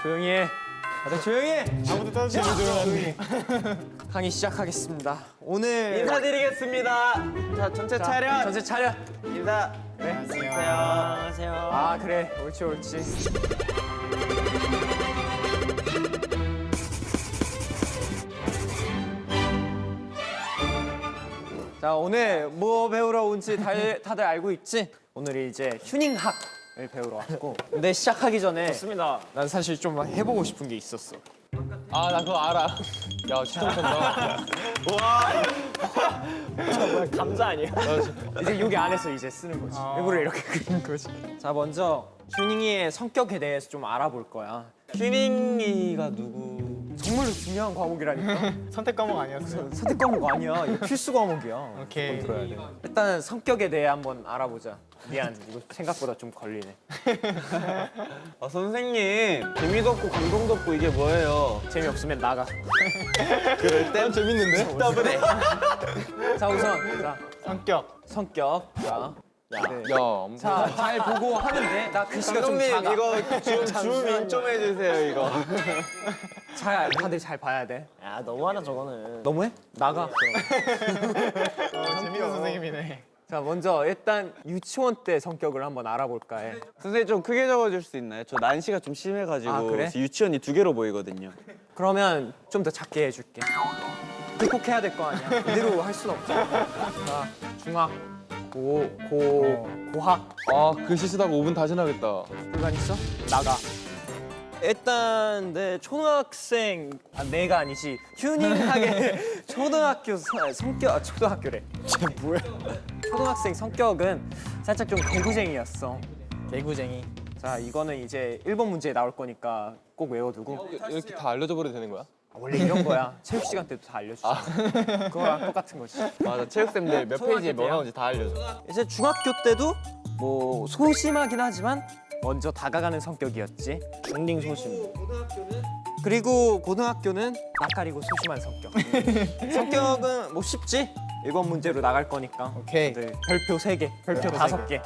조용히 해. 다들 조용히 해. 아무도 따지지 조용히. 강의 시작하겠습니다. 오늘 인사드리겠습니다. 자, 전체 차렷. 전체 차렷. 인사. 네. 안녕하세요. 아 그래. 옳지 옳지. 자 오늘 뭐 배우러 온지 다들 알고 있지? 오늘이 이제 휴닝학을 배우러 왔고 근데 시작하기 전에 좋습니다. 난 사실 좀 해보고 싶은 게 있었어. 아 나 그거 알아. 야 진짜 못한다. 감자 아니에요? 이제 여기 안에서 이제 쓰는 거지. 일부러 이렇게 그리는 거지. 자 먼저 휴닝이의 성격에 대해서 좀 알아볼 거야. 휴닝이가 누구? 정말로 중요한 과목이라니까. 선택 과목 아니었어요? 선택 과목 아니야. 이거 필수 과목이야. 오케이. 들어야 돼. 일단 성격에 대해 한번 알아보자. 미안, 이거 생각보다 좀 걸리네. 아, 선생님. 재미도 없고 감동도 없고 이게 뭐예요? 재미없으면 나가. 그럴 땐 재밌는데? 더블해. 자 우선 자 성격. 성격. 자. 네. 야. 자, 잘 보고 하면 돼. 나 글씨가 좀 감독님 작아. 이거 줌인 좀 해주세요 이거. 다들 잘 봐야 돼. 야 너무하다 저거는. 너무해? 나가. 재밌는 선생님이네. 자, 먼저 일단 유치원 때 성격을 한번 알아볼까 해. 선생님 좀 크게 적어줄 수 있나요? 저 난시가 좀 심해가지고 아, 그래? 유치원이 2개로 보이거든요. 그러면 좀 더 작게 해줄게. 꼭 해야 될 거 아니야. 이대로 할 순 없잖아. 자, 중학, 고학. 아 글씨 쓰다가 5분 다 지나겠다. 불만 있어? 나가. 일단 내 초등학생 내가 아니지 휴닝하게 초등학교 성격 초등학교래. 쟤 뭐야? 초등학생 성격은 살짝 좀 개구쟁이였어. 개구쟁이. 자 이거는 이제 1번 문제에 나올 거니까 꼭 외워두고. 이렇게 다 알려줘 버려도 되는 거야? 원래 이런 거야. 체육 시간 때도 다 알려주잖아. 그거랑 똑같은 거지. 맞아 체육쌤들 몇 페이지에 뭐 때야. 나오는지 다 알려줘. 이제 중학교 때도 뭐 소심하긴 하지만 먼저 다가가는 성격이었지. 중딩 소심. 그리고 고등학교는 낯가리고 소심한 성격. 성격은 뭐 쉽지? 1번 문제로 나갈 거니까. 오케이. 네, 별표 3개, 별표 5개.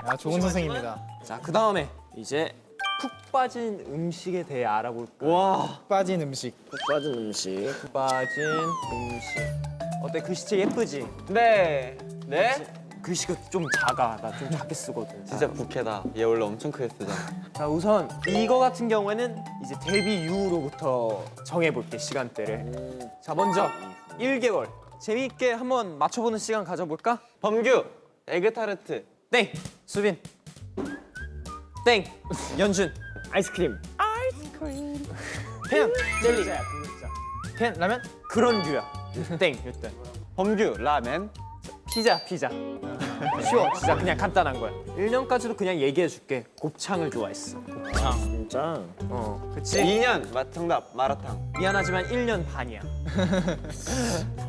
아 좋은 선생님이다. 자, 그 다음에 이제 푹 빠진 음식에 대해 알아볼까? 와. 빠진 음식. 빠진 음식. 푹 빠진 음식. 어때? 글씨체 예쁘지? 네. 네? 글씨가 좀 작아. 나 좀 작게 쓰거든. 진짜 부캐다. 얘 원래 엄청 크게 쓰잖아. 자, 우선 이거 같은 경우에는 이제 데뷔 이후로부터 정해볼게, 시간대를. 자, 먼저 1개월. 재미있게 한번 맞춰보는 시간 가져볼까? 범규. 에그타르트. 땡! 수빈. 땡! 연준. 아이스크림. 펜! 젤리. 펜 라면. 그런 류야. 땡! 일단. 범규. 라멘. 피자. 쉬워. 진짜 그냥 간단한 거야. 1년까지도 그냥 얘기해줄게. 곱창을 좋아했어. 진짜. 그치? 2년. 정답. 마라탕. 미안하지만 1년 반이야.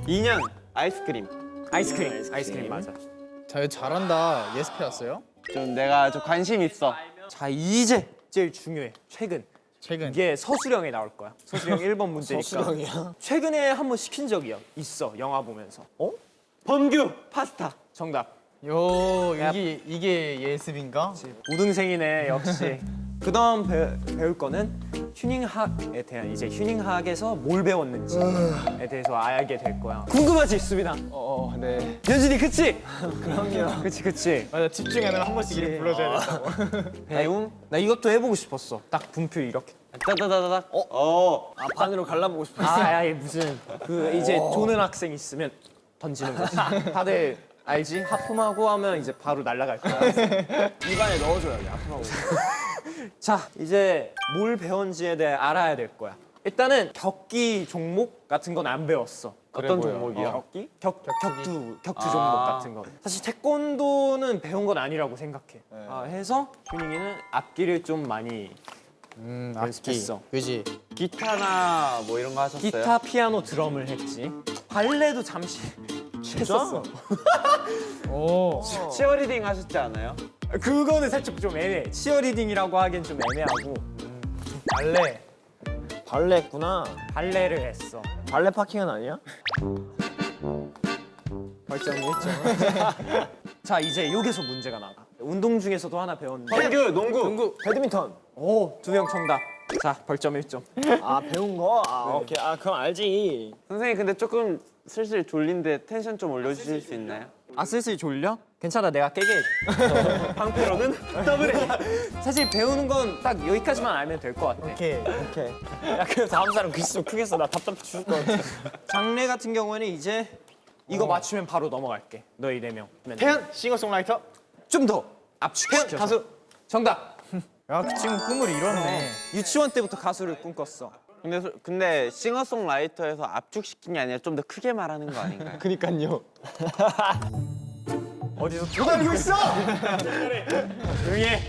2년. 아이스크림. 아이스크림 맞아. 자 이거 잘한다. 예습해 왔어요? 좀 내가 좀 관심 있어. 자, 이제 제일 중요해. 최근. 최근. 이게 서술형에 나올 거야. 서술형 1번 문제니까. 서술형이야? 최근에 한번 시킨 적이 있어. 영화 보면서. 범규. 파스타. 정답. 요 이게 예습인가? 우등생이네 역시. 그다음 배울 거는 휴닝학에 대한 이제 휴닝학에서 뭘 배웠는지에 대해서 알게 될 거야. 궁금하지, 수빈아? 네. 연준이 그치? 그럼요. 그치. 맞아 집중해. 한 번씩 이름 불러줘야 된다고. 배움. 나 이것도 해보고 싶었어. 딱 분표 이렇게. 따다다다닥. 아 반으로 갈라보고 싶어. 아예 무슨 그 이제 조는 학생 있으면 던지는 거지. 다들 알지? 하품하고 하면 이제 바로 날아갈 거야. 입안에 넣어줘야 돼. 하품하고. 자, 이제 뭘 배웠는지에 대해 알아야 될 거야. 일단은 격기 종목 같은 건 안 배웠어. 어떤 보여. 종목이야? 격기? 격투 종목 같은 거. 사실 태권도는 배운 건 아니라고 생각해. 해서 휴닝이는 악기를 좀 많이 연습했어. 그지. 기타나 뭐 이런 거 하셨어요? 기타, 피아노, 드럼을 했지. 발레도 잠시 했었어. 오. 치어리딩 하셨지 않아요? 그거는 살짝 좀 애매해. 치어리딩이라고 하기엔 좀 애매하고. 발레. 발레 했구나. 발레를 했어. 발레 파킹은 아니야? 벌점이 1점. 자, 이제 여기서 문제가 나가. 운동 중에서도 하나 배웠는데. 범규 농구. 배드민턴. 오, 두 명 정답. 자, 벌점 1점. 아 배운 거? 아 오케이. 아 그럼 알지. 선생님 근데 조금 슬슬 졸린데 텐션 좀 올려주실 수 있나요? 아, 슬슬 졸려? 괜찮아, 내가 깨게 해줄게. 방패로는 더블해. 사실 배우는 건 딱 여기까지만 알면 될 것 같아. 오케이. 야 그럼 다음 사람 글씨 좀 크게 써. 나 답답해 죽을 것 같아. 장래 같은 경우에는 이제 이거 맞추면 바로 넘어갈게. 너희 4명. 태연 싱어송라이터. 좀 더 압축시켜서. 가수. 정답. 야 그 친구 꿈을 이뤘네. 유치원 때부터 가수를 꿈꿨어. 근데 싱어송라이터에서 압축시킨 게 아니라 좀 더 크게 말하는 거 아닌가요? 그니까요. 어디서 도달리고 있어? 조용히 해.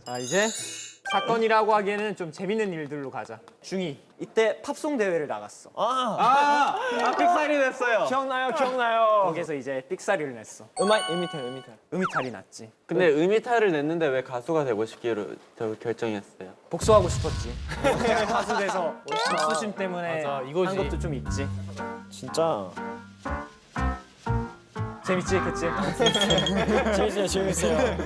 자, 이제 사건이라고 하기에는 좀 재밌는 일들로 가자. 중2 이때 팝송 대회를 나갔어. 아 픽살이 됐어요. 기억나요. 거기서 이제 삑사리를 냈어. 음이탈. 음이탈이 났지. 근데 음이탈을 냈는데 왜 가수가 되고 싶기로 결정했어요? 복수하고 싶었지. 가수 돼서 복수심 때문에 맞아, 이거지. 한 것도 좀 있지. 진짜. 재밌지, 그치? 재밌어요.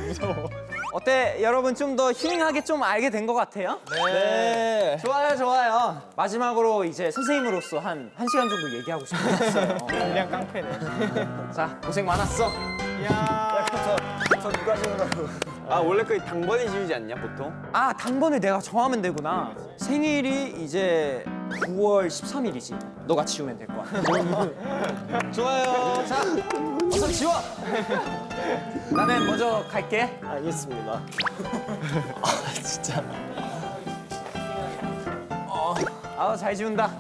어때? 여러분 좀 더 힐링하게 좀 알게 된 것 같아요? 네. 좋아요. 마지막으로 이제 선생님으로서 한 1시간 정도 얘기하고 싶었어요. 그냥 깡패네. 자, 고생 많았어. 저 누가 지으라고. 아 원래 그 당번이 지우지 않냐 보통? 아, 당번을 내가 정하면 되구나. 생일이 이제 9월 13일이지. 너가 지우면 될 거야. 좋아요. 자, 어서 지워. 나는 먼저 갈게. 알겠습니다. 진짜. 아, 잘 지운다.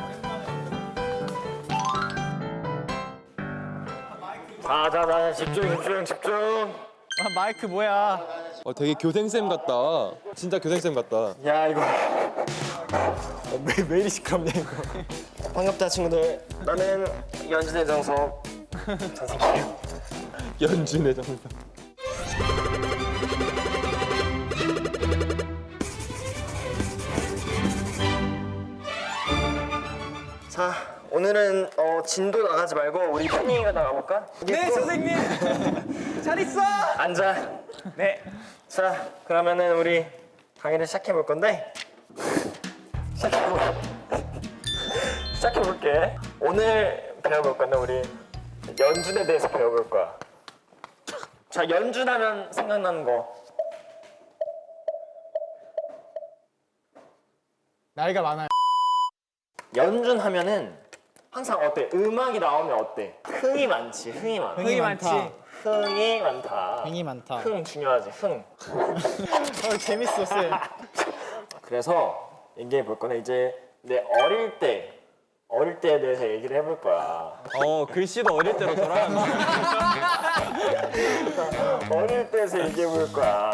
자 집중. 아, 마이크 뭐야? 되게 교생쌤 같다. 진짜 교생쌤 같다. 야 이거 왜 이리 시끄럽냐 이거. 반갑다 친구들. 나는 연진의 정석 선생님. 연준의 정석. 자 오늘은 진도 나가지 말고 우리 팬이가 나가볼까? 네, 선생님. 잘 있어. 앉아. 네. 자 그러면은 우리 강의를 시작해 볼 건데 시작해 볼게. 오늘 배워볼 건데 우리 연준에 대해서 배워볼 거야. 자 연준하면 생각나는 거. 나이가 많아요. 연준하면은 항상 어때? 음악이 나오면 어때? 흥이 많지. 흥이 많아. 흥이 많지. 흥이 많다. 흥이 많다. 흥 중요하지. 흥. 재밌어, 쌤. 그래서 얘기해 볼 거는 이제 내 어릴 때에 대해서 얘기를 해볼 거야. 글씨도 어릴 때로 돌아간다. 어릴 때에서 얘기해 볼 거야.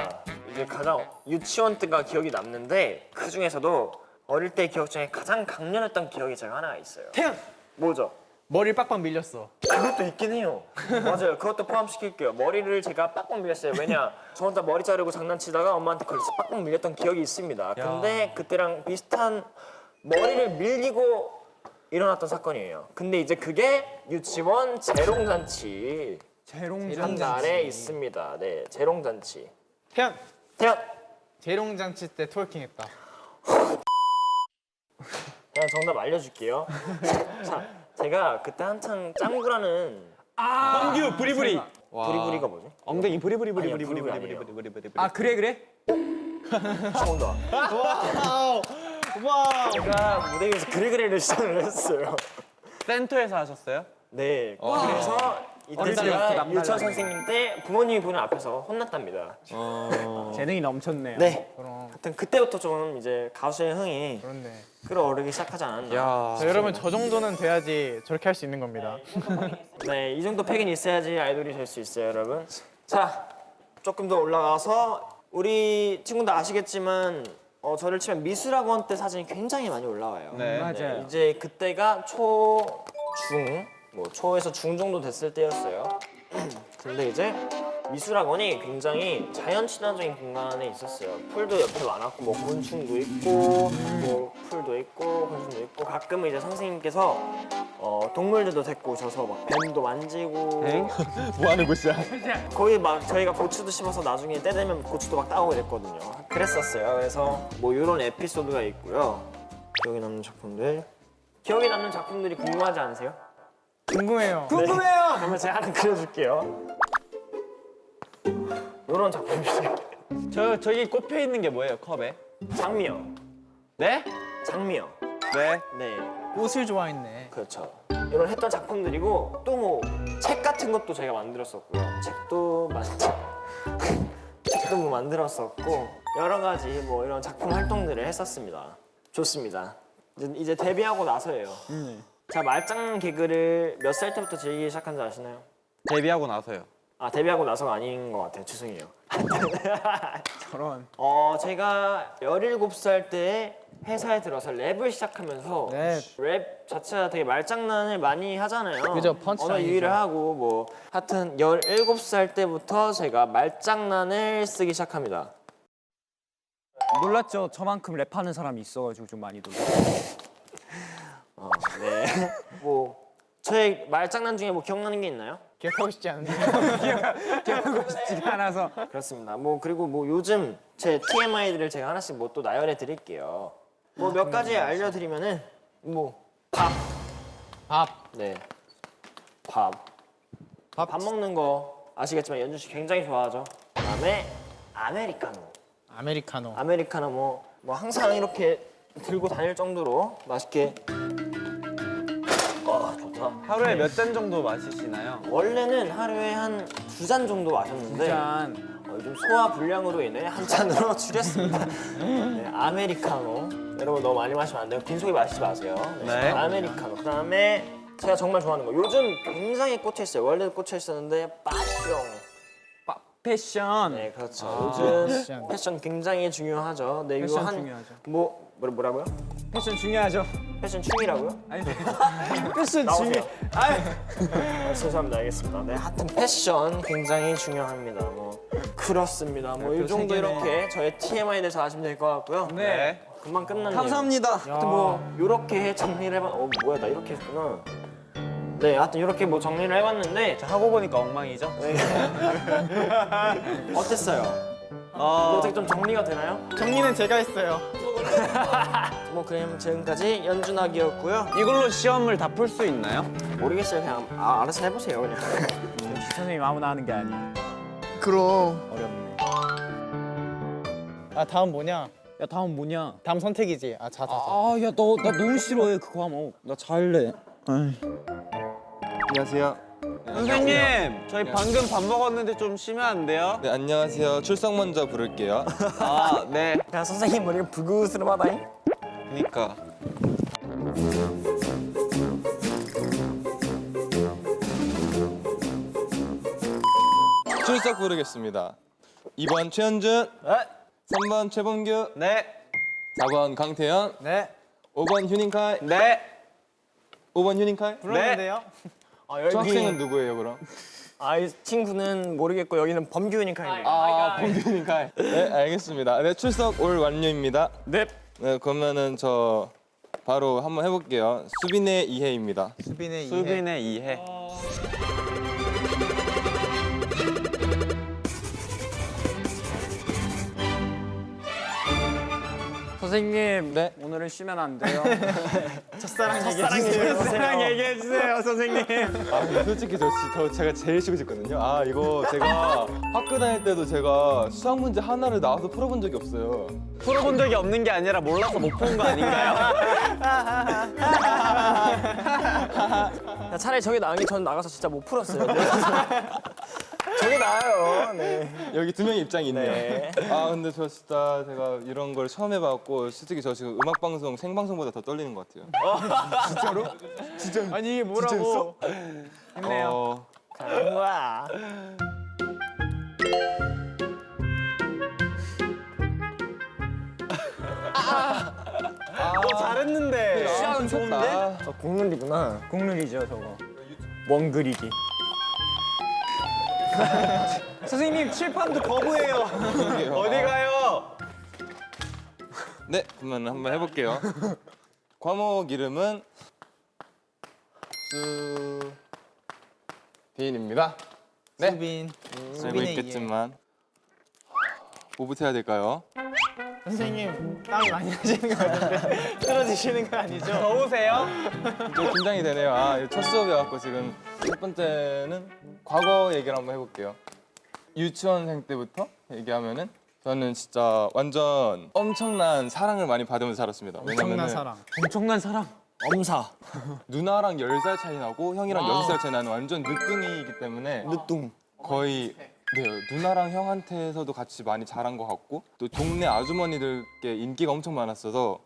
이제 가장 유치원 때가 기억이 남는데 그 중에서도 어릴 때 기억 중에 가장 강렬했던 기억이 제가 하나 있어요. 태연. 뭐죠? 머리를 빡빡 밀렸어. 그것도 있긴 해요. 맞아요. 그것도 포함시킬게요. 머리를 제가 빡빡 밀렸어요. 왜냐? 저 혼자 머리 자르고 장난치다가 엄마한테 걸려서 빡빡 밀렸던 기억이 있습니다. 근데 그때랑 비슷한 머리를 밀리고 일어났던 사건이에요. 근데 이제 그게 유치원 재롱잔치 한 날에 있습니다. 네, 재롱잔치. 태연, 태연, 재롱잔치 때 트월킹했다. 그냥 정답 알려줄게요. 자, 제가 그때 한창 짱구라는 황규 부리부리. 부리부리가 뭐지? 엉덩이 부리부리부리 아니요, 부리부리 부리부리 부리부리 부리부리. 아, 그래? 정답. 제가 무대 위에서 그래그래를 시작을 했어요. 센터에서 하셨어요? 네, 그래서 이때 어릴 때부터 제가 남달랐네. 유치원 선생님 때 부모님이 보는 앞에서 혼났답니다. 재능이 넘쳤네요. 네, 그럼 하여튼 그때부터 좀 이제 가수의 흥이 그렇네. 끌어오르기 시작하지 않았나. 야. 자, 여러분 저 정도는 돼야지 저렇게 할 수 있는 겁니다. 네, 이 정도 팩은 있어야지 아이돌이 될 수 있어요, 여러분. 자, 조금 더 올라가서 우리 친구들 아시겠지만 저를 치면 미술학원 때 사진이 굉장히 많이 올라와요. 네. 맞아요. 이제 그때가 초, 중, 뭐 초에서 중 정도 됐을 때였어요. 근데 이제 미술학원이 굉장히 자연 친화적인 공간에 있었어요. 풀도 옆에 많았고 뭐 곤충도 있고 뭐 풀도 있고 곤충도 있고 가끔은 이제 선생님께서 동물들도 데리고 오셔서 막 뱀도 만지고 뭐 하는 곳이야? 거의 막 저희가 고추도 심어서 나중에 때 되면 고추도 막 따오고 그랬거든요. 그랬었어요. 그래서 뭐 이런 에피소드가 있고요. 기억에 남는 작품들. 기억에 남는 작품들이 궁금하지 않으세요? 궁금해요. 궁금해요. 그러면 제가 하나 그려줄게요. 이런 작품이죠. 저기 꼽혀 있는 게 뭐예요, 컵에? 장미요. 네? 장미요. 네. 네, 꽃을 좋아했네. 그렇죠. 이런 했던 작품들이고 또 뭐 책 같은 것도 제가 만들었었고요. 책도 뭐 만들었었고 여러 가지 뭐 이런 작품 활동들을 했었습니다. 좋습니다. 이제 데뷔하고 나서예요. 자, 말장난 개그를 몇 살 때부터 즐기기 시작한지 아시나요? 데뷔하고 나서요. 아, 데뷔하고 나서가 아닌 것 같아요. 죄송해요. 저런. 제가 17살 때 회사에 들어서 랩을 시작하면서 랩 자체가 되게 말장난을 많이 하잖아요. 그죠, 언어 펀치라인이죠. 유희를 하고 뭐 하여튼 17살 때부터 제가 말장난을 쓰기 시작합니다. 놀랐죠? 저만큼 랩하는 사람이 있어가지고 좀 많이 놀랐어요. 네. 뭐 저의 말장난 중에 뭐 기억나는 게 있나요? 기억하고 싶지 않은데. 쉽지가 않아서. 그렇습니다. 뭐 그리고 뭐 요즘 제 TMI들을 제가 하나씩 뭐 또 나열해 드릴게요. 뭐 몇 가지 알려드리면은 뭐 밥. 네. 밥 먹는 거 아시겠지만 연준 씨 굉장히 좋아하죠. 그다음에 아메리카노. 아메리카노 뭐 항상 이렇게 들고 다닐 정도로 맛있게. 좋다. 하루에 몇 잔 정도 마시시나요? 원래는 하루에 한 2잔 정도 마셨는데 요즘 소화 불량으로 인해 한 잔으로 줄였습니다. 네, 아메리카노. 여러분 너무 많이 마시면 안 돼요. 빈속에 마시지 마세요. 네. 아메리카노. 그다음에 제가 정말 좋아하는 거. 요즘 굉장히 꽂혀 있어요. 원래도 꽂혀 있었는데 패션. 네, 그렇죠. 요즘 패션 굉장히 중요하죠. 네, 이거 패션 중요하죠. 뭐라고요? 패션 중요하죠. 패션 충이라고요? 아니, 패션 나오세요. 죄송합니다. 알겠습니다. 네, 하여튼 패션 굉장히 중요합니다. 뭐 그렇습니다. 뭐 이 정도 이렇게 저의 TMI에 대해서 아시면 될 것 같고요. 네. 금방 끝났네요. 감사합니다. 하여튼 뭐 이렇게 정리를 해봤. 뭐야 나 이렇게 했구나. 네, 하여튼 이렇게 뭐 정리를 해봤는데 하고 보니까 엉망이죠? 네. 어땠어요? 어떻게 좀 정리가 되나요? 정리는 제가 했어요. 뭐 그럼 지금까지 연준학이었고요. 이걸로 시험을 다 풀 수 있나요? 모르겠어요. 그냥 알아서 해보세요 그냥. 선생님 아무나 하는 게 아니에요. 그럼. 어렵네. 아 다음 뭐냐? 야, 다음 뭐냐? 다음 선택이지. 자. 아, 야, 나 너무 싫어해 그 과목. 나 잘래. 안녕하세요. 선생님, 저희 방금 밥 먹었는데 좀 쉬면 안 돼요? 네, 안녕하세요. 출석 먼저 부를게요. 아, 네. 그냥 선생님 머리가 불그스름하다잉. 그니까. 출석 부르겠습니다. 2번 최현준, 네. 3번 최범규, 네. 4번 강태현, 네. 5번 휴닝카이, 네. 5번 휴닝카이. 불렀는데요? 중학생은 누구예요, 그럼? 이 친구는 모르겠고 여기는 범규니까요. 범규 휴닝카이. 네, 알겠습니다. 네, 출석 올 완료입니다. 네. 네, 그러면은 저 바로 한번 해볼게요. 수빈의 이해입니다. 수빈의 이해. 수빈의 이해. 선생님, 네. 오늘은 쉬면 안 돼요. 첫사랑 얘기해주세요. 사랑 얘기해 주세요, 선생님. 아, 솔직히 제가 제일 쉬고 싶거든요. 이거 제가 학교 다닐 때도 제가 수학 문제 하나를 나와서 풀어본 적이 없어요. 풀어본 적이 없는 게 아니라 몰라서 못 푸는 거 아닌가요? 야, 차라리 저기 나은 게 전 나가서 진짜 못 풀었어요. 저기 나아요. 네. 여기 두 명의 입장이 있네요. 네. 근데 저 진짜 제가 이런 걸 처음 해봤고 솔직히 저 지금 음악 방송 생방송보다 더 떨리는 것 같아요. 아니 이게 뭐라고? 힘내요. 가는 거야. 잘했는데. 시작은 좋은데? 국룰이구나. 국룰이죠, 저거. 원 그리기. 선생님 칠판도 거부해요. 어디 가요? 네, 그러면 한번 해볼게요. 과목 이름은 수빈입니다. 네, 수빈. 알고 수빈의 있겠지만 뭐부터 해야 될까요? 선생님 땀이 많이 나시는 거 같은데 쓰러지시는 거 아니죠? 더우세요? 좀 긴장이 되네요. 첫 수업이어갖고 지금 첫 번째는 과거 얘기를 한번 해볼게요. 유치원생 때부터 얘기하면은 저는 진짜 완전 엄청난 사랑을 많이 받으면서 자랐습니다. 엄청난 사랑. 엄청난 사랑. 엄사. 누나랑 10살 차이 나고 형이랑 6살 차이 나는 완전 늦둥이기 때문에 늦둥. 거의 네, 누나랑 형한테서도 같이 많이 자란 것 같고 또 동네 아주머니들께 인기가 엄청 많았어서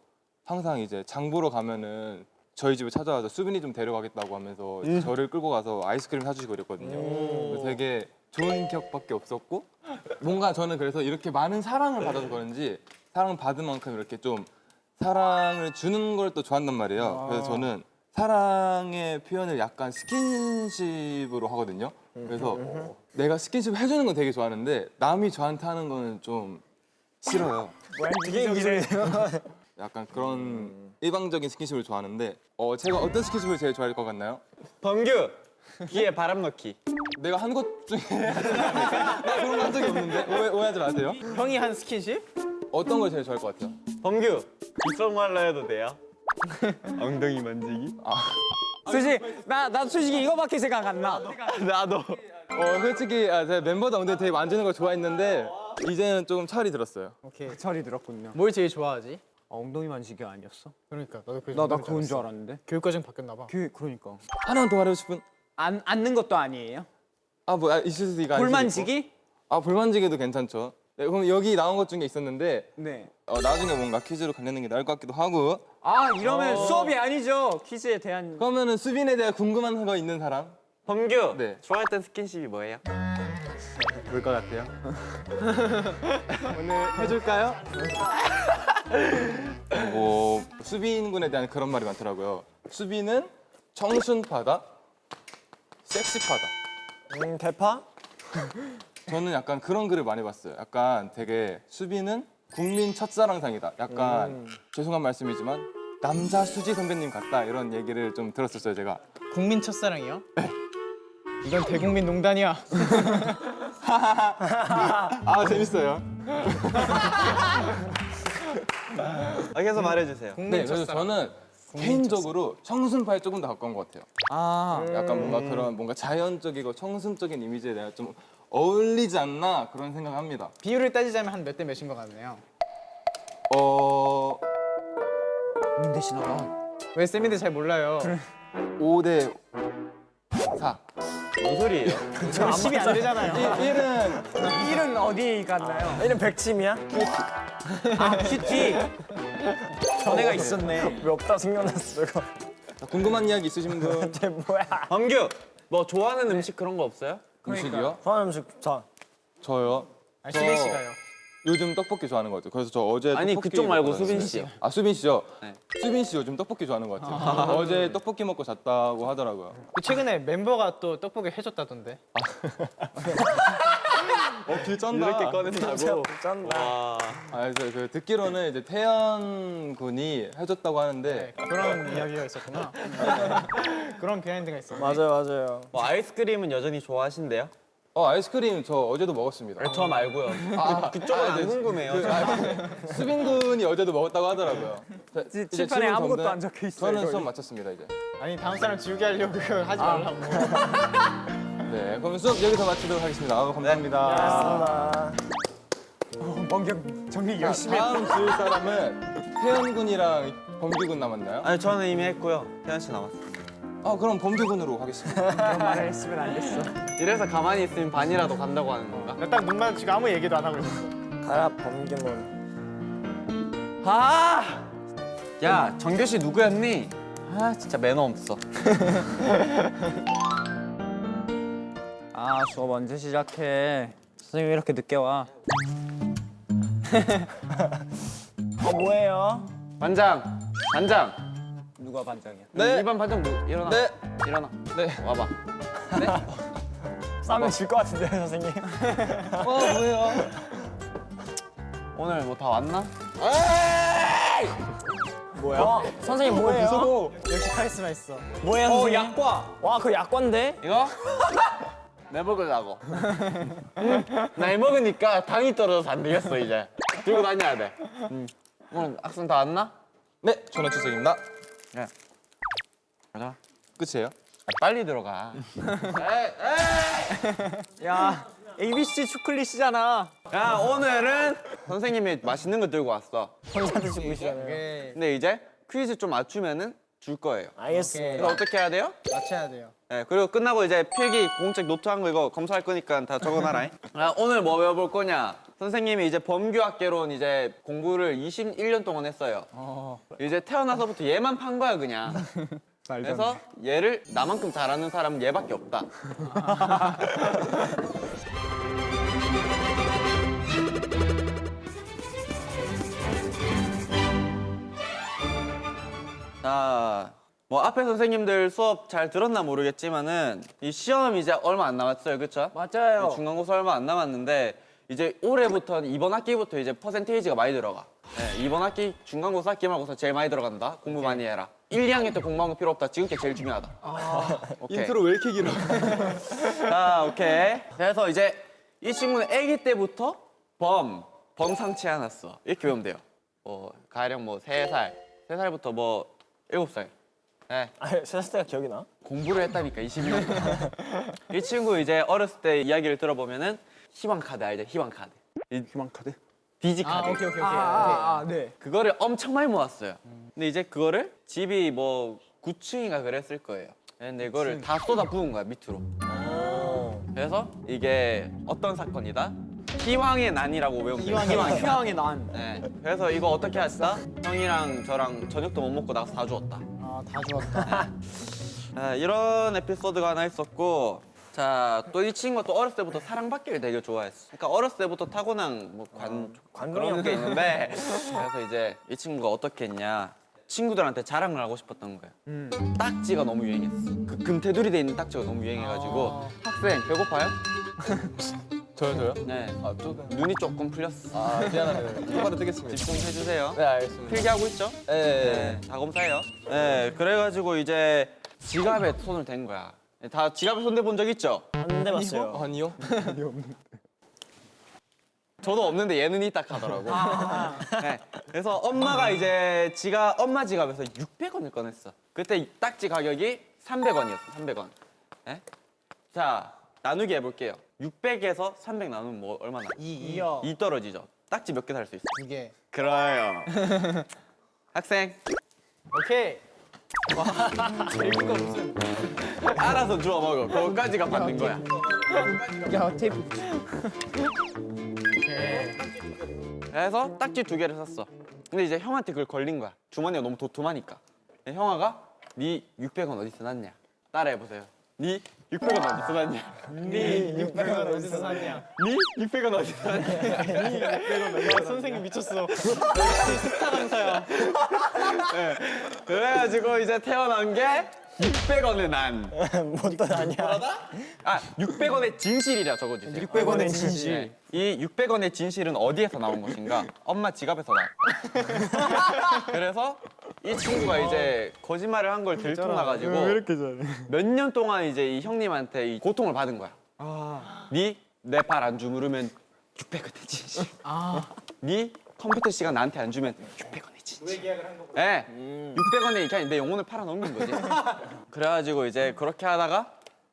항상 이제 장 보러 가면은 저희 집에 찾아와서 수빈이 좀 데려가겠다고 하면서 저를 끌고 가서 아이스크림 사주시고 그랬거든요. 그래서 되게 좋은 기억밖에 없었고 뭔가 저는 그래서 이렇게 많은 사랑을 받아서 그런지 사랑을 받은 만큼 이렇게 좀 사랑을 주는 걸 또 좋아한단 말이에요. 그래서 저는 사랑의 표현을 약간 스킨십으로 하거든요. 그래서 내가 스킨십 해주는 건 되게 좋아하는데 남이 저한테 하는 거는 좀 싫어요. 약간 그런 일방적인 스킨십을 좋아하는데 제가 어떤 스킨십을 제일 좋아할 것 같나요? 범규 귀에 바람 넣기. 내가 한 것 중에 나 그런 거 한 적이 없는데 오해하지 마세요. 형이 한 스킨십? 어떤 걸 제일 좋아할 것 같아요? 범규 귓속말로 해도 돼요? 엉덩이 만지기? 솔직히 나도 솔직히 이거밖에 생각 안 나. 나도. 솔직히 제가 멤버들 오늘 되게 만지는 걸 좋아했는데 이제는 조금 철이 들었어요. 오케이. 철이 들었군요. 뭘 제일 좋아하지? 엉덩이 만지기가 아니었어? 그러니까 나도 그래서 나 그건 줄 알았는데. 교육과정 바뀌었나 봐. 그러니까. 하나만 더 말하고 싶은 앉는 것도 아니에요? 있을 수도 있고 볼 만지기? 볼 만지기도 괜찮죠. 네, 그럼 여기 나온 것 중에 있었는데 네. 나중에 뭔가 퀴즈로 관련된 게 나을 것 같기도 하고 이러면 수업이 아니죠. 퀴즈에 대한. 그러면은 수빈에 대해 궁금한 거 있는 사람? 범규 네. 좋아했던 스킨십이 뭐예요? 볼 것 같아요. 오늘 해줄까요? 수빈 군에 대한 그런 말이 많더라고요. 수빈은 청순파다, 섹시파다. 대파? 저는 약간 그런 글을 많이 봤어요. 약간 되게 수빈은 국민 첫사랑상이다. 약간 죄송한 말씀이지만 남자 수지 선배님 같다 이런 얘기를 좀 들었었어요 제가. 국민 첫사랑이요? 네. 이건 대국민 농단이야. 재밌어요. 계속 말해주세요. 국민 네, 그래서 첫사랑. 저는 개인적으로 청순파에 조금 더 가까운 것 같아요. 약간 뭔가 그런 뭔가 자연적이고 청순적인 이미지에 내가 좀 어울리지 않나 그런 생각합니다. 비율을 따지자면 한 몇 대 몇인 것 같네요. 민대 씨나. 왜 쌤인데 잘 몰라요. 5대 4. 뭔 소리예요? 10이 안 되잖아요. 1은 어디 갔나요? 얘는 백침이야? 큐티. 전애가 있었네. 왜 없다 생각났어 이거. 궁금한 이야기 있으신 분? 쟤 뭐야? 범규 뭐 좋아하는 음식 그런 거 없어요? 음식이요? 좋아하는 음식 자. 저요? 아니, 수빈 씨가요. 요즘 떡볶이 좋아하는 것 같아요. 그래서 저 어제 아니 떡볶이 그쪽 말고 먹고 수빈 왔어요. 씨요. 수빈 씨요? 네. 수빈 씨 요즘 떡볶이 좋아하는 것 같아요. 어제 떡볶이 먹고 잤다고 하더라고요. 최근에 멤버가 또 떡볶이 해줬다던데. 길 쩐다. 이렇게 꺼낸다고. 짠다. 와. 그 듣기로는 이제 태연 군이 해줬다고 하는데 네, 그런 이야기가 있었구나. 그런 비하인드가 있었네. 맞아요. 뭐 아이스크림은 여전히 좋아하신대요? 아이스크림 저 어제도 먹었습니다. 저 말고요. 그쪽은 안 궁금해요. 수빈 군이 어제도 먹었다고 하더라고요. 이제 칠판에 질문 아무것도 정답. 안 적혀 있어요. 저는 수업 마쳤습니다 이제. 아니 다음 사람 지우게 하려고 그거 하지 말라고. 네, 그럼 수업 여기서 마치도록 하겠습니다. 감사합니다. 원경 정리 자, 열심히. 다음 지울 사람은 태연 군이랑 범규 군 남았나요? 아니 저는 이미 했고요. 태연 씨 남았어요. 그럼 범규 군으로 하겠습니다. 그런 말을 했으면 안 됐어. 이래서 가만히 있으면 반이라도 간다고 하는 건가? 나 딱 눈 마주치고 아무 얘기도 안 하고 있었어. 가라 범규문. 야 정교 씨 누구였니? 진짜 매너 없어. 수업 언제 시작해? 선생님 왜 이렇게 늦게 와? 뭐예요? 반장. 누가 반장이야? 네. 2반 반장 일어나. 네. 일어나. 네. 와봐. 싸면 질 것 같은데요, 선생님. 오늘 뭐 다 왔나? 뭐야? 선생님 뭐예요? 역시 카리스마 있어. 뭐예요, 선생님? 약과. 와, 그 약과인데? 이거? 내 먹으려고. 나이 먹으니까 당이 떨어져서 안 되겠어 이제. 들고 다녀야 돼. 오늘 학생 다 왔나? 네, 전화 주석입니다. 네. 가자. 끝이에요? 빨리 들어가. 야 ABC 초콜릿이잖아. 야 오늘은 선생님이 맛있는 거 들고 왔어. 혼자 드시고 계시잖아요. 근데 이제 퀴즈 좀 맞추면은 줄 거예요. 알겠습니다. 그래서 어떻게 해야 돼요? 맞춰야 돼요. 네, 그리고 끝나고 이제 필기 공책 노트 한 거 이거 검사할 거니까 다 적어놔라. 오늘 뭐 배워볼 거냐? 선생님이 이제 범규학개론 이제 공부를 21년 동안 했어요. 이제 태어나서부터 얘만 판 거야 그냥. 그래서 얘를 나만큼 잘하는 사람은 얘밖에 없다. 자, 뭐 앞에 선생님들 수업 잘 들었나 모르겠지만은 이 시험 이제 얼마 안 남았어요, 그렇죠? 맞아요. 중간고사 얼마 안 남았는데 이제 올해부터는 이번 학기부터 이제 퍼센테이지가 많이 들어가. 네, 이번 학기 중간고사, 기말고사 제일 많이 들어간다. 공부 많이 해라. 1, 2학년 때 공부한 거 필요 없다. 지금 게 제일 중요하다. 오케이. 인트로 왜 이렇게 길어? 자, 오케이. 그래서 이제 이 친구는 아기 때부터 범상치 않았어. 이렇게 배우면 돼요. 뭐 가령 뭐 3살, 3살부터 뭐 7살. 네. 아, 세살 때가 기억이 나? 공부를 했다니까 20년 동안. 이 친구 이제 어렸을 때 이야기를 들어보면은 희망 카드 알죠? 희망 카드. 희망 카드? 디지 카드. 오케이. 네. 그거를 엄청 많이 모았어요. 근데 이제 그거를 집이 뭐 9층인가 그랬을 거예요. 근데 이거를 다 쏟아 부은 거야 밑으로. 그래서 이게 어떤 사건이다? 희망의 난이라고 외우면 돼요. 휴양의 난. 네. 그래서 이거 어떻게 했다? 형이랑 저랑 저녁도 못 먹고 나가서 다 주웠다. 다 죽었다. 이런 에피소드가 하나 있었고, 자, 또 이 친구가 또 어렸을 때부터 사랑받기를 되게 좋아했어. 그러니까 어렸을 때부터 타고난 뭐 그런 게 있는데, 그래서 이제 이 친구가 어떻게 했냐? 친구들한테 자랑을 하고 싶었던 거예요. 딱지가 너무 유행했어. 그 금테두리 돼 있는 딱지가 너무 유행해가지고 학생 배고파요? 저요? 네. 눈이 조금 풀렸어. 아, 미안합니다. 똑바로 뜨겠습니다. 집중해주세요. 네, 알겠습니다. 필기하고 있죠? 네. 다 검사해요. 네. 그래가지고 이제 지갑에 손을 댄 거야. 다 지갑에 손 대본 적 있죠? 안 해봤어요. 아니요. 저도 없는데 얘는 있다 하더라고. 네. 그래서 엄마가 이제 엄마 지갑에서 600원을 꺼냈어. 그때 딱지 가격이 300원이었어. 300원. 네? 자, 나누기 해볼게요. 600에서 300 나누면 뭐 얼마나? 2요. 2 떨어지죠. 딱지 몇 개 살 수 있어? 2개. 그래요. 학생. 오케이. 알아서 주워 먹어. 그거까지가 받는 거야. 야, 테이프. 그래서 딱지 2개를 샀어. 근데 이제 형한테 그걸 걸린 거야. 주머니가 너무 도톰하니까. 형아가 네 600원 어디서 났냐? 따라해보세요. 네 600원 어디서 났냐? 네 600원 어디서 샀냐? 네 600원 어디서 났냐? 야, 선생님 미쳤어. 역시 스타 강사야. 그래가지고 이제 태어난 게 600원의 난. 뭐또 나냐? 아, 600원의 진실이라 적어주세요. 600원의 진실. 네. 이 600원의 진실은 어디에서 나온 것인가? 엄마 지갑에서 나와. 그래서 이 친구가 이제 거짓말을 한 걸 들통나가지고 몇 년 동안 이제 이 형님한테 이 고통을 받은 거야. 네 내 발 안 주무르면 600원의 진실. 네 컴퓨터 시간 나한테 안 주면 600원의 진실. 왜 계약을 한 거구나. 네. 600원에 그냥 내 영혼을 팔아넘긴 거지. 그래가지고 이제 그렇게 하다가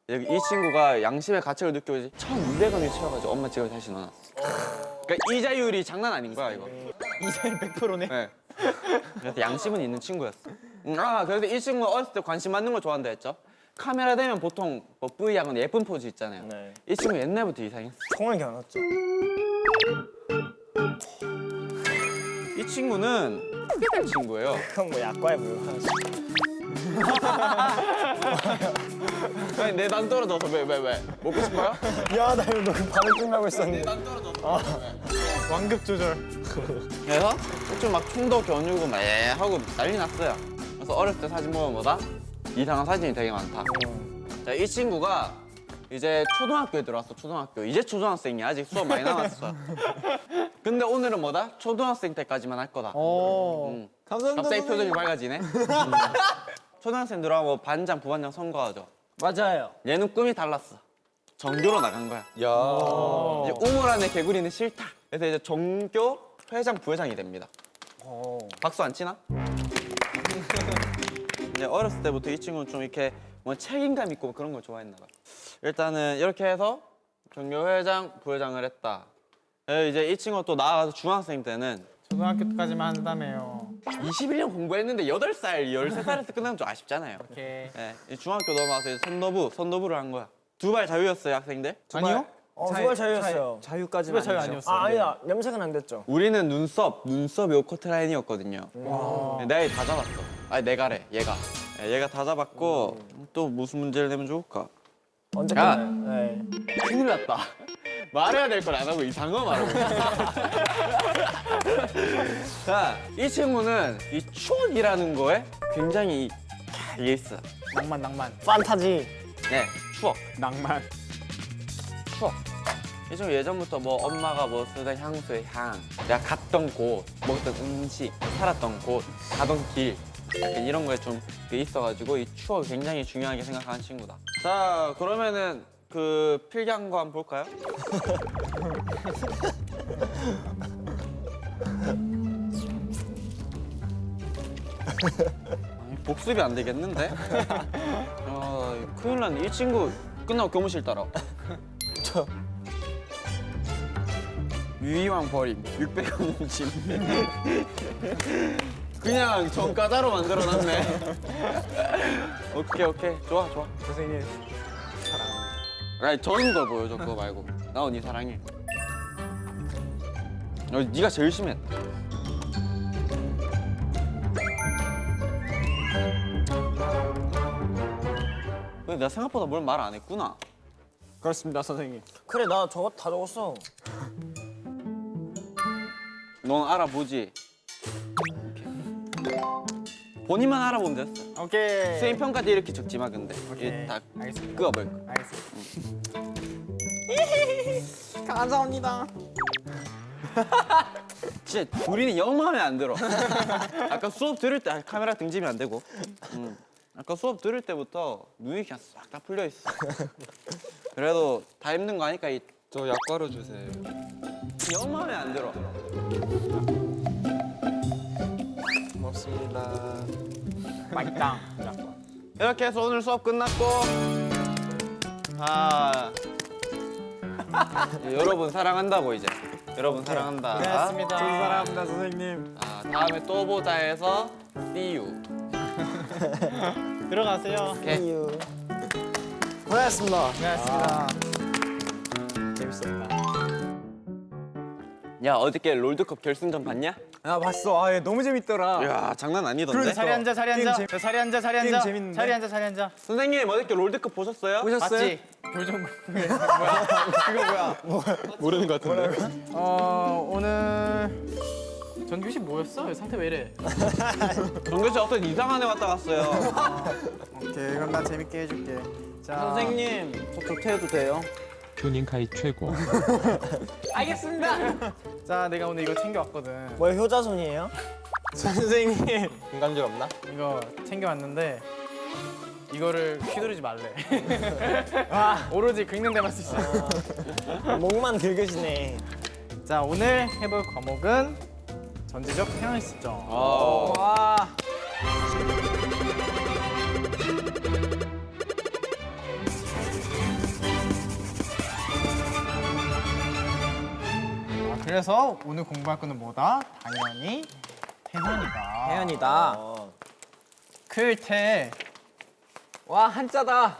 이 친구가 양심의 가책을 느끼고 이제 1,200원을 치워가지고 엄마 지갑에 다시 넣어놨어. 그러니까 이자율이 장난 아닌 거야 이거. 이자율 100%네. 네. 그래서 양심은 있는 친구였어. 그래서 이 친구가 어렸을 때 관심 받는 걸 좋아한다 했죠. 카메라 대면 보통 뭐 뿌이하거나 예쁜 포즈 있잖아요. 네. 이 친구 옛날부터 이상했어. 통을 겨눴죠. 이 친구는 특별한 친구예요. 그건 뭐 약과에 불과하지. 아니 내 난 떨어져서 왜? 먹고 싶어요? 야, 나 이거 반응 끝나고 있었는데. 완급 조절. 그래서 좀 막 총도 겨누고 막 하고 난리 났어요. 그래서 어렸을 때 사진 보면 뭐다? 이상한 사진이 되게 많다. 자, 이 친구가 이제 초등학교에 들어왔어. 초등학교. 이제 초등학생이야. 아직 수업 많이 남았어. 근데 오늘은 뭐다? 초등학생 때까지만 할 거다. 감사합니다. 갑자기 표정이 밝아지네. 초등학생 들어가고 반장, 부반장 선거하죠. 맞아요. 얘는 꿈이 달랐어. 전교로 나간 거야. 야. 이제 우물 안에 개구리는 싫다. 그래서 이제 전교 회장, 부회장이 됩니다. 박수 안 치나? 이제 어렸을 때부터 이 친구는 좀 이렇게 뭐 책임감 있고 그런 걸 좋아했나 봐. 일단은 이렇게 해서 전교 회장, 부회장을 했다. 이제 이 친구가 또 나아가서 중학생 때는 초등학교 때까지만 한다며요. 21년 공부했는데 8살, 13살에서 끝나면 좀 아쉽잖아요. 오케이. 네, 이 중학교 넘어가서 이제 선도부를 한 거야. 두 발 자유였어요, 학생들. 아니요? 수발 자유였어요. 자유까지는 수발 자유 아니죠. 아니었어요. 아니다. 염색은 안 됐죠. 우리는 눈썹 요 커트라인이었거든요. 내가 다 잡았어. 아니 내가래, 얘가. 네, 얘가 다 잡았고 또 무슨 문제를 내면 좋을까? 언제까지? 네. 큰일 났다. 말해야 될 걸 안 하고 이상한 거 말하고 있어. 자, 이 친구는 이 추억이라는 거에 굉장히 이게 있어. 낭만. 판타지. 네, 추억. 낭만. 추억. 이 친구 예전부터 뭐 엄마가 뭐 쓰던 향수의 향, 내가 갔던 곳, 먹었던 음식, 살았던 곳, 가던 길 약간 이런 거에 좀 있어가지고 이 추억을 굉장히 중요하게 생각하는 친구다. 자, 그러면은 그 필기한 거 한번 볼까요? 아니, 복습이 안 되겠는데? 큰일 났네. 이 친구 끝나고 교무실 따라. 유이왕 버림 600원 짐. 그냥 전과자로 만들어놨네. 오케이 좋아. 선생님. 아니 저는 거 보여줘 그거 말고. 나 언니 사랑해. 네가 제일 심했다. 근데 내가 생각보다 뭘 말 안 했구나. 그렇습니다, 선생님. 그래 나 저거 다 적었어. 넌 알아보지. 본인만 알아보면 됐어. 오케이. 선생님 평가 때 이렇게 적지 마 근데. 오케이. 다 알겠습니다. 끄어버릴 거. 알겠습니다. 감사합니다. 진짜 둘이는 영 마음에 안 들어. 아까 수업 들을 때 카메라 등지면 안 되고. 아까 수업 들을 때부터 눈이 그냥 싹 다 풀려 있어. 그래도 다 힘든 거 아니까 저 약과로 주세요. 영 마음에 안 들어. 고맙습니다. 맛있다. 이렇게 해서 오늘 수업 끝났고 여러분 사랑한다고 이제. 여러분 사랑한다. 고맙습니다. 사랑합니다, 선생님. 다음에 또 보자 해서 see you. 들어가세요. 이유. 고맙습니다. 고맙습니다. 재밌었다. 야 어저께 롤드컵 결승전 봤냐? 아, 봤어. 얘 너무 재밌더라. 야 장난 아니던데. 자리 앉아. 게임 자리 앉아. 게임 재밌는데? 자리 앉아. 선생님 어저께 롤드컵 보셨어요? 보셨어요? 맞지? 별종 뭐야? 모르는 것 같은데. 오늘 전규식 뭐였어? 상태 왜 이래? 정규씨 어떤 이상한 애 왔다 갔어요. 오케이, 그럼 나 재밌게 해줄게. 자, 선생님, 저 조퇴해도 돼요? 휴닝카이 최고. 알겠습니다. 자, 내가 오늘 이거 챙겨왔거든. 뭐야 효자손이에요? 선생님. 인간질 없나? 이거 챙겨왔는데 이거를 휘두르지 말래. 오로지 긁는 데만 쓸 수 있어. 목만 긁으시네. 자, 오늘 해볼 과목은 전지적 태양 시점. 와. 그래서 오늘 공부할 거는 뭐다? 당연히 태현이다. 혜연이다. 클테 와, 한자다.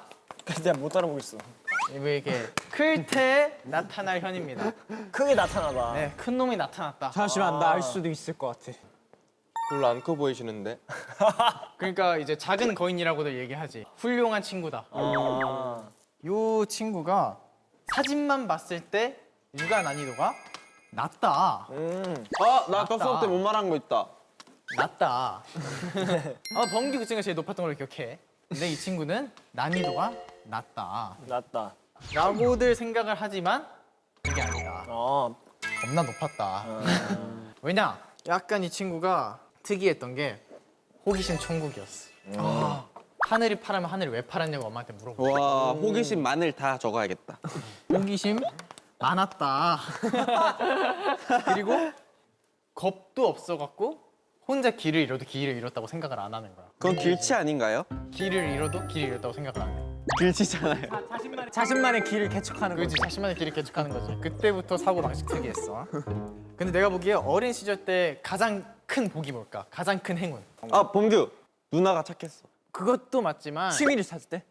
내가 못 알아보겠어. 이게 클테 나타날 현입니다. 크게 나타나다. 네, 큰 놈이 나타났다. 잠시만, 나 알 수도 있을 것 같아. 별로 안 커 보이시는데. 그러니까 이제 작은 거인이라고도 얘기하지. 훌륭한 친구다. 요 친구가 사진만 봤을 때 육아 난이도가 낮다. 나 아까 수업 때 못 말한 거 있다. 낮다. 범규 그 친구가 제일 높았던 걸로 기억해. 근데 이 친구는 난이도가 낮다. 낫다. 라고들 생각을 하지만 그게 아니다. 어, 겁나 높았다. 왜냐? 약간 이 친구가 특이했던 게 호기심 천국이었어. 하늘이 파라면 하늘이 왜 팔았냐고 엄마한테 물어보고. 와 호기심 마늘 다 적어야겠다. 호기심 많았다. 그리고 겁도 없어갖고 혼자 길을 잃어도 길을 잃었다고 생각을 안 하는 거야. 그건 길치 아닌가요? 길을 잃어도 길을 잃었다고 생각을 안 해. 길치잖아요. 자신만의 길을 개척하는 그렇지, 거지. 자신만의 길을 개척하는 거지. 그때부터 사고 방식 특이했어. 근데 내가 보기에 어린 시절 때 가장 큰 복이 뭘까? 가장 큰 행운. 아 범규 누나가 착했어. 그것도 맞지만 취미를 찾을 때.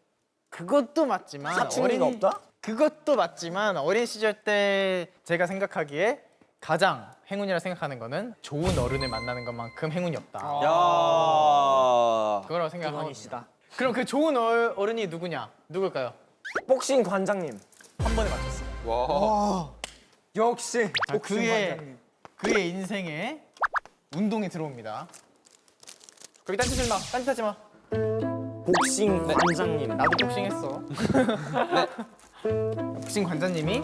그것도 맞지만 사춘기가 없다? 그것도 맞지만 어린 시절 때 제가 생각하기에 가장 행운이라 생각하는 거는 좋은 어른을 만나는 것만큼 행운이 없다. 야. 그거라고 생각합니다. 이시다. 그럼 그 좋은 어른이 누구냐? 누굴까요? 복싱 관장님. 한 번에 맞췄어. 와. 역시. 자, 그의 인생에 운동이 들어옵니다. 거기 딴짓하지 마. 딴짓하지 마. 복싱 관장님. 나도 복싱했어. 복싱 관장님이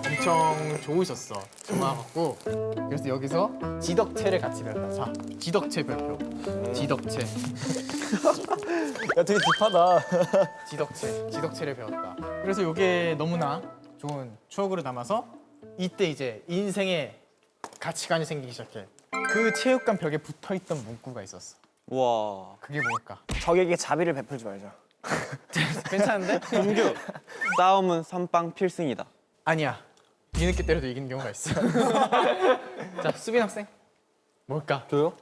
엄청 좋으셨어. 좋아갖고 그래서 여기서 지덕체를 같이 배웠다. 자, 지덕체 별표. 지덕체. 야, 되게 딥하다. 지덕체를 배웠다. 그래서 이게 너무나 좋은 추억으로 남아서 이때 이제 인생에 가치관이 생기기 시작해. 그 체육관 벽에 붙어있던 문구가 있었어. 와. 그게 뭘까? 적에게 자비를 베풀지 말자. 괜찮은데? 범규 싸움은 선빵 필승이다. 아니야. 뒤늦게 때려도 이기는 경우가 있어. 자, 수빈 학생. 뭘까? 저요?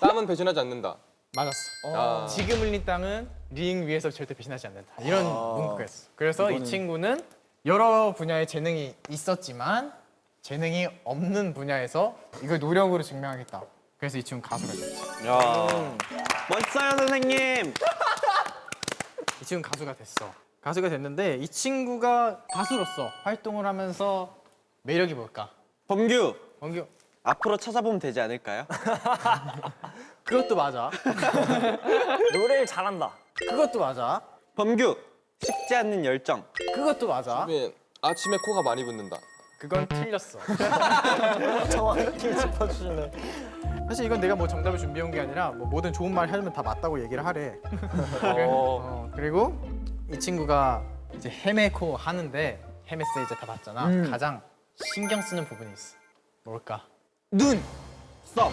땀은 배신하지 않는다. 맞았어. 아. 지금 흘린 땅은 링 위에서 절대 배신하지 않는다. 이런 문구가 있어. 그래서 이 친구는 여러 분야의 재능이 있었지만 재능이 없는 분야에서 이걸 노력으로 증명하겠다. 그래서 이 친구 가수가 됐지. 야. 멋있어요 선생님. 이 친구 가수가 됐어. 가수가 됐는데 이 친구가 가수로서 활동을 하면서 매력이 뭘까? 범규 원규, 앞으로 찾아보면 되지 않을까요? 그것도 맞아. 노래를 잘한다. 그것도 맞아. 범규 식지 않는 열정. 그것도 맞아. 수빈, 아침에 코가 많이 붓는다. 그건 틀렸어. 정확히 짚어주시네. 사실 이건 내가 뭐 정답을 준비한 게 아니라 뭐 모든 좋은 말 하면 다 맞다고 얘기를 하래. 그리고 이 친구가 이제 헤매고 하는데 헤맸어 이제 다 봤잖아. 가장 신경 쓰는 부분이 있어. 뭘까? 눈. 썸.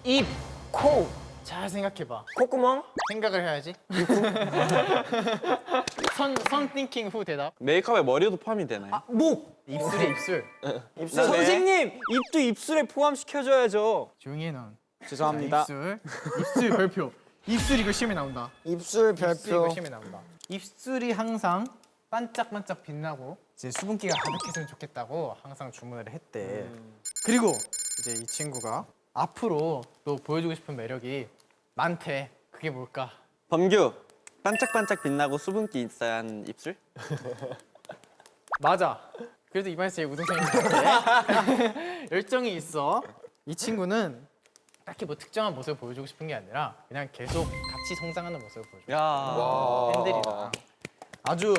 입, 코. 잘 생각해봐. 콧구멍? 생각을 해야지. 선 띵킹 후 대답. 메이크업에 머리도 포함이 되나요? 목. 입술이야 입술. 입술. 선생님, 입도 입술에 포함시켜줘야죠. 조용히 해 넌. 죄송합니다. 입술 별표. 입술 이거 시험에 나온다. 입술 입술 별표. 이거 시험에 나온다. 입술이 항상 반짝반짝 빛나고 이제 수분기가 가득했으면 좋겠다고 항상 주문을 했대. 그리고 이제 이 친구가 앞으로 또 보여주고 싶은 매력이 많대. 그게 뭘까? 범규 반짝반짝 빛나고 수분기 있어야 하는 입술? 맞아. 그래도 이번에 제일 우등생인 것 같아. 열정이 있어. 이 친구는 딱히 뭐 특정한 모습을 보여주고 싶은 게 아니라 그냥 계속 같이 성장하는 모습을 보여줘. 야. 와. 팬들이랑 아주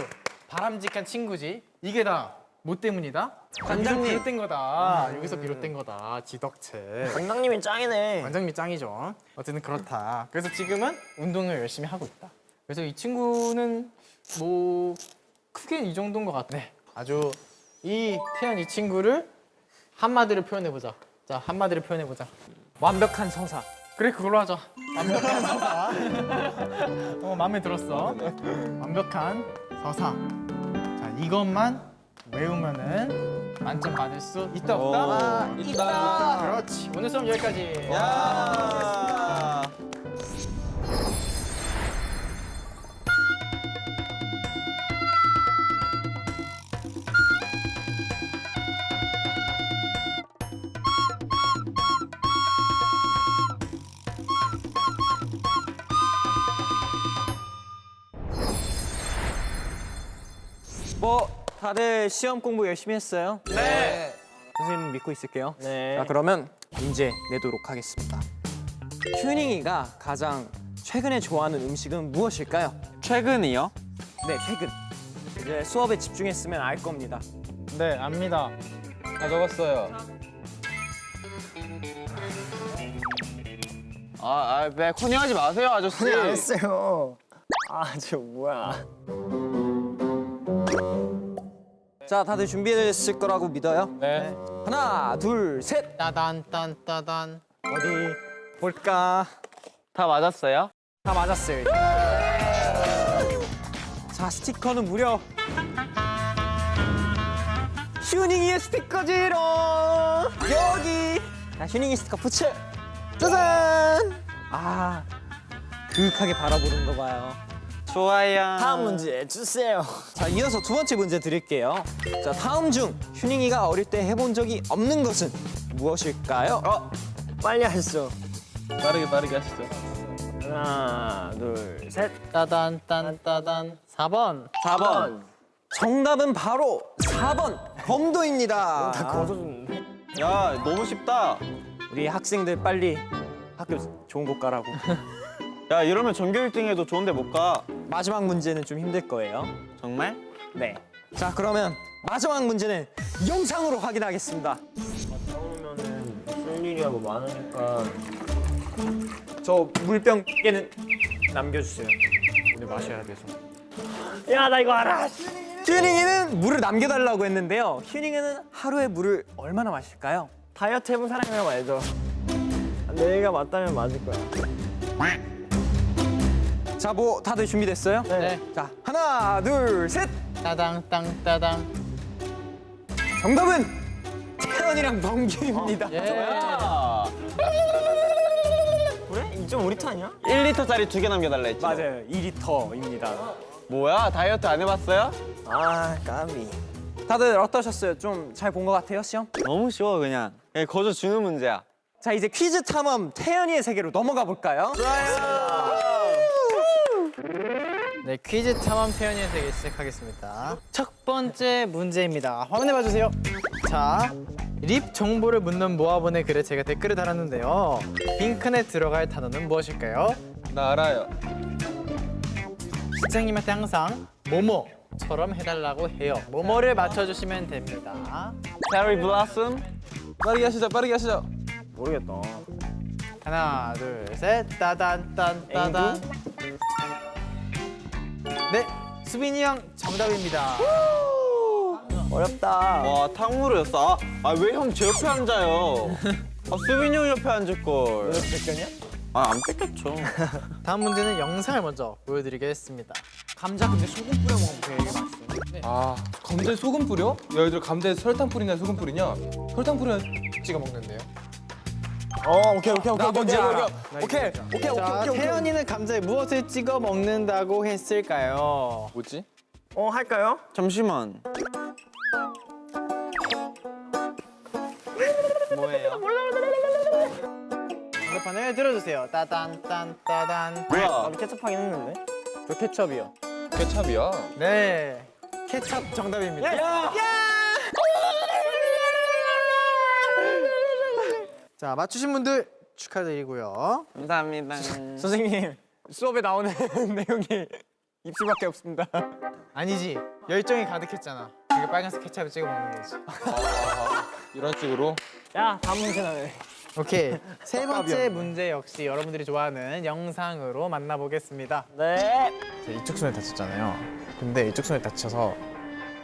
바람직한 친구지. 이게 다 뭐 때문이다? 관장님. 여기서 비롯된 거다. 여기서 비롯된 거다. 지덕체. 관장님이 짱이네. 관장님이 짱이죠. 어쨌든 그렇다. 그래서 지금은 운동을 열심히 하고 있다. 그래서 이 친구는 뭐 크게 이 정도인 것 같네. 아주 이 태연 이 친구를 한마디로 표현해보자. 자, 한마디로 표현해보자. 완벽한 서사. 그래, 그걸로 하자. 완벽한 서사. 마음에 들었어. 완벽한 서사. 자, 이것만 외우면은 만점 받을 수 있다 없다? 있다. 그렇지. 오늘 수업 여기까지. 야. 뭐 다들 시험 공부 열심히 했어요? 네. 선생님 믿고 있을게요. 네. 자, 그러면 문제 내도록 하겠습니다. 휴닝이가 가장 최근에 좋아하는 음식은 무엇일까요? 최근이요? 네, 최근. 이제 수업에 집중했으면 알 겁니다. 네, 압니다. 다 적었어요. 왜 컨닝하지 마세요, 아저씨. 했어요. 저 뭐야. 자, 다들 준비됐을 거라고 믿어요. 네. 하나, 둘, 셋. 따단 딴 따단. 어디 볼까? 다 맞았어요? 다 맞았어요. 자, 스티커는 무려 휴닝이의 스티커지롱. 여기. 자, 휴닝이 스티커 붙여. 짜잔. 아, 그윽하게 바라보는 거 봐요. 좋아요. 다음 문제 주세요. 자, 이어서 두 번째 문제 드릴게요. 자, 다음 중 휴닝이가 어릴 때 해본 적이 없는 것은 무엇일까요? 빨리 하시죠. 빠르게 하시죠. 하나, 둘, 셋. 따단 딴 따단. 4번. 4번. 정답은 바로 4번 검도입니다. 다 거둬줬는데. 야, 너무 쉽다. 우리 학생들 빨리 학교 좋은 곳 가라고. 야, 이러면 전교 1등해도 좋은데 못 가. 마지막 문제는 좀 힘들 거예요. 정말? 네. 자, 그러면 마지막 문제는 영상으로 확인하겠습니다. 나오면은 쓸 일이 하고 많으니까. 저 물병 깨는 남겨주세요. 오늘 마셔야 돼서. 야, 나 이거 알아. 휴닝이는 물을 남겨달라고 했는데요. 휴닝이는 하루에 물을 얼마나 마실까요? 다이어트 해본 사람이라면 알죠. 내가 맞다면 맞을 거야. 자, 뭐 다들 준비됐어요? 네. 자, 하나, 둘, 셋. 따당 땅 따당. 정답은 태연이랑 범규입니다. 예. 그래? 2.5리터 아니야? 1리터짜리 2개 남겨달라 했지. 맞아요. 2리터입니다. 뭐야, 다이어트 안 해봤어요? 아, 까비. 다들 어떠셨어요? 좀 잘 본 것 같아요, 시험? 너무 쉬워, 그냥. 거저 주는 문제야. 자, 이제 퀴즈 탐험 태연이의 세계로 넘어가 볼까요? 네, 퀴즈 탐험 태연이의 세계 시작하겠습니다. 첫 번째 문제입니다. 화면에 봐주세요. 자, 립 정보를 묻는 모아본의 글에 제가 댓글을 달았는데요. 빈칸에 들어갈 단어는 무엇일까요? 나 알아요. 시장님한테 항상 뭐뭐처럼 해달라고 해요. 뭐뭐를 맞춰주시면 됩니다. 체리 블라썸? 빠르게 하시죠. 모르겠다. 하나, 둘, 셋. 따단 딴 따단. 네, 수빈이 형 정답입니다. 어렵다. 와, 탕후루였어. 왜 형 제 옆에 앉아요? 수빈이 형 옆에 앉을걸. 뺏겼냐? 안 뺏겼죠. 다음 문제는 영상을 먼저 보여드리겠습니다. 감자 근데 소금 뿌려 먹으면 되게 맛있어요. 아, 감자에 소금 뿌려? 야, 얘들 감자에 설탕 뿌리냐 소금 뿌리냐? 설탕 뿌려 찍어 먹는데요. 오케이. 나 뭔지 알아. 오케이. 자, 태연이는 감자에 무엇을 찍어 먹는다고 했을까요? 뭐지? 할까요? 잠시만. 뭐예요? 정답판을 들어주세요. 따단 딴 따단. 뭐야? 나도 케첩하긴 했는데. 저 케첩이요. 케찹이야. 네, 케찹 정답입니다. 자, 맞추신 분들 축하드리고요. 감사합니다. 선생님, 수업에 나오는 내용이 입술밖에 없습니다. 아니지, 열정이 가득했잖아. 이게 빨간색 케찹을 찍어 먹는 거지. 이런 식으로. 야, 다음 문제는. 오케이, 세 번째 문제 역시 여러분들이 좋아하는 영상으로 만나보겠습니다. 네. 제가 이쪽 손에 다쳤잖아요. 근데 이쪽 손에 다쳐서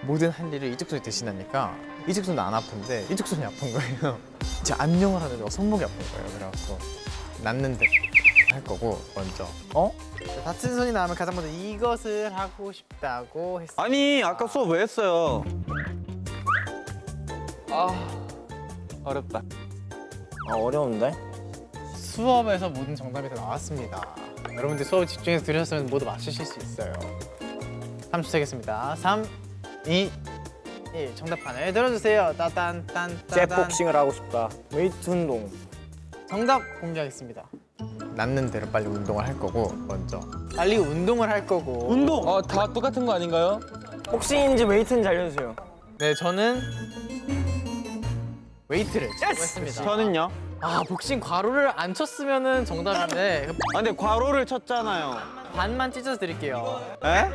모든 할 일을 이쪽 손에 대신하니까 이쪽 손은 안 아픈데 이쪽 손이 아픈 거예요. 제가 안녕을 하는데 손목이 아픈 거예요. 그래갖고 낫는데 할 거고 먼저. 다친 손이 나면 가장 먼저 이것을 하고 싶다고 했어요. 아니, 아까 수업 왜 했어요? 어렵다. 어려운데? 수업에서 모든 정답이 다 나왔습니다. 여러분들 수업 집중해서 들으셨으면 모두 맞추실 수 있어요. 30초 세겠습니다. 3, 2, 1. 정답판을 들어주세요. 따단 딴 따단. 잽복싱을 하고 싶다. 웨이트 운동. 정답 공개하겠습니다. 낫는 대로 빨리 운동을 할 거고 먼저 빨리 운동을 할 거고. 운동! 다 똑같은 거 아닌가요? 복싱인지 웨이트인지 알려주세요. 네, 저는 웨이트를 했습니다. 저는요? 복싱 괄호를 안 쳤으면은 정답인데 근데 괄호를 쳤잖아요. 반만 찢어서 드릴게요. 에?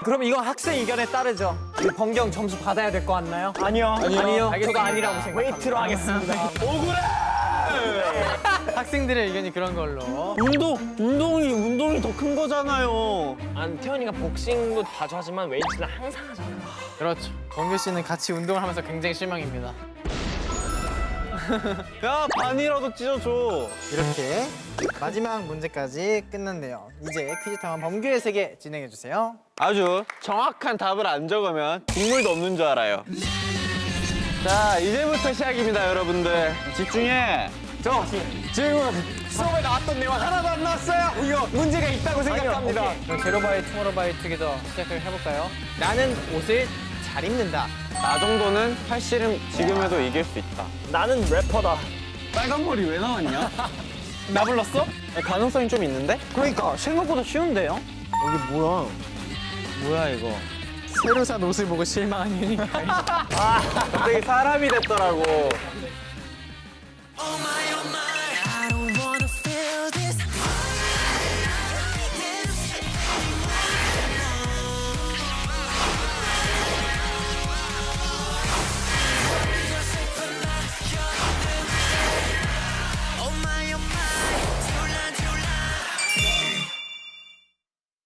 그럼 이건 학생 의견에 따르죠. 우리 번경 점수 받아야 될 거 같나요? 아니요. 아니요. 저도 아니라고 생각합니다. 웨이트로 하겠습니다. 학생들의 의견이 그런 걸로. 운동이 더 큰 거잖아요. 태현이가 복싱도 자주 하지만 웨이트는 항상 하잖아요. 그렇죠. 범규 씨는 같이 운동을 하면서 굉장히 실망입니다. 야, 반이라도 찢어줘. 이렇게 마지막 문제까지 끝났네요. 이제 퀴즈 타운 범규의 세계 진행해 주세요. 아주 정확한 답을 안 적으면 국물도 없는 줄 알아요. 자, 이제부터 시작입니다, 여러분들. 집중해. 질문. 수업에 나왔던 내용 하나도 안 나왔어요. 이거 문제가 있다고 생각합니다. 그럼 제로바이 투모로우바이 투게더 시작을 해볼까요? 나는 옷을 잘 입는다. 나 정도는 팔씨름 지금 해도 이길 수 있다. 나는 래퍼다. 빨간 머리 왜 나왔냐? 나 불렀어? 가능성이 좀 있는데? 그러니까 생각보다 쉬운데요? 뭐야, 이거. 새로 산 옷을 보고 실망한 유니카이. 갑자기 사람이 됐더라고. Oh my